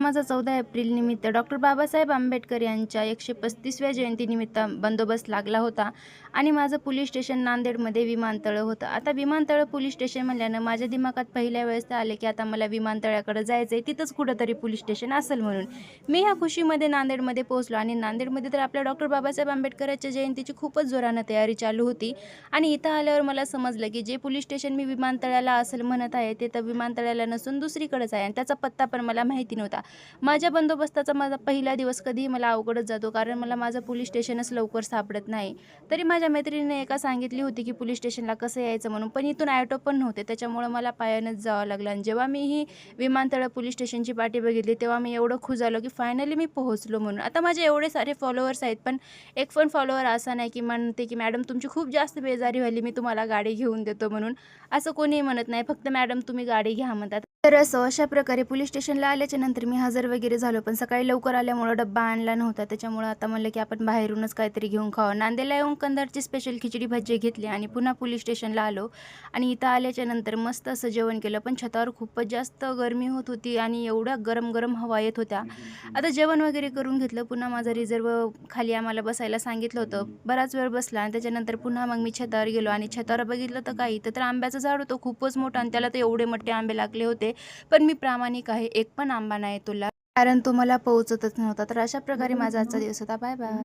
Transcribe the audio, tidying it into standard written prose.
माझा 14 एप्रिल निमित्त डॉक्टर बाबासाहेब आंबेडकर यांच्या 135व्या जयंतीनिमित्त बंदोबस्त लागला होता आणि माझं पोलीस स्टेशन नांदेडमध्ये विमानतळ होतं. आता विमानतळ पोलीस स्टेशन म्हणल्यानं माझ्या दिमागात पहिल्या वेळेस आले की आता मला विमानतळाकडे जायचं आहे, तिथंच कुठंतरी पोलीस स्टेशन असेल म्हणून. मी ह्या खुशीमध्ये नांदेडमध्ये पोहोचलो आणि नांदेडमध्ये तर आपल्या डॉक्टर बाबासाहेब आंबेडकरांच्या जयंतीची खूपच जोरानं तयारी चालू होती आणि इथं आल्यावर मला समजलं की जे पोलीस स्टेशन मी विमानतळाला असेल म्हणत आहे ते तर विमानतळाला नसून दुसरीकडेच आहे आणि त्याचा पत्ता पण मला माहिती नव्हता. माझ्या बंदोबस्ताचा माझा पहिला दिवस कधीही मला अवघडच जातो, कारण मला माझं पोलीस स्टेशनच लवकर सापडत नाही. तरी माझ्या मैत्रिणीने एका सांगितली होती की पोलीस स्टेशनला कसं यायचं म्हणून, पण इथून ऑटो पण नव्हते, त्याच्यामुळं मला पायानंच जावं लागलं. आणि जेव्हा मी ही विमानतळ पोलीस स्टेशनची पाटी बघितली तेव्हा मी एवढं खुश झालो की फायनली मी पोहोचलो म्हणून. आता माझे एवढे सारे फॉलोअर्स आहेत, पण एक पण फॉलोअर असा नाही की म्हणते की मॅडम तुमची खूप जास्त बेजारी व्हायली, मी तुम्हाला गाडी घेऊन देतो म्हणून. असं कोणीही म्हणत नाही, फक्त मॅडम तुम्ही गाडी घ्या म्हणतात. तर अशा प्रकारे पोलीस स्टेशनला आल्याच्या नंतर मी हजर वगैरे झालो, पण सकाळी लवकर आल्यामुळं डब्बा आणला नव्हता, त्याच्यामुळं आता म्हणलं की आपण बाहेरूनच काहीतरी घेऊन खावं. नांदेडला येऊन कंधारची स्पेशल खिचडी भजी घेतली आणि पुन्हा पोलीस स्टेशनला आलो आणि इथं आल्याच्या नंतर मस्त असं जेवण केलं, पण छतावर खूपच जास्त गरमी होत होती आणि एवढ्या गरम गरम हवा येत होत्या. आता जेवण वगैरे करून घेतलं, पुन्हा माझा रिझर्व खाली आम्हाला बसायला सांगितलं होतं. बराच वेळ बसला आणि त्याच्यानंतर पुन्हा मग मी छतावर गेलो आणि छतावर बघितलं तर काही तर आंब्याचं झाड होतं खूपच मोठं आणि त्याला तर एवढे मोठे आंबे लागले होते. पण मी प्रामाणिक आहे, एक पण आंबा नाही तुला, कारण तो मला पोहोचतच नव्हता. तर अशा प्रकारे माझा आजचा दिवस होता. Bye bye.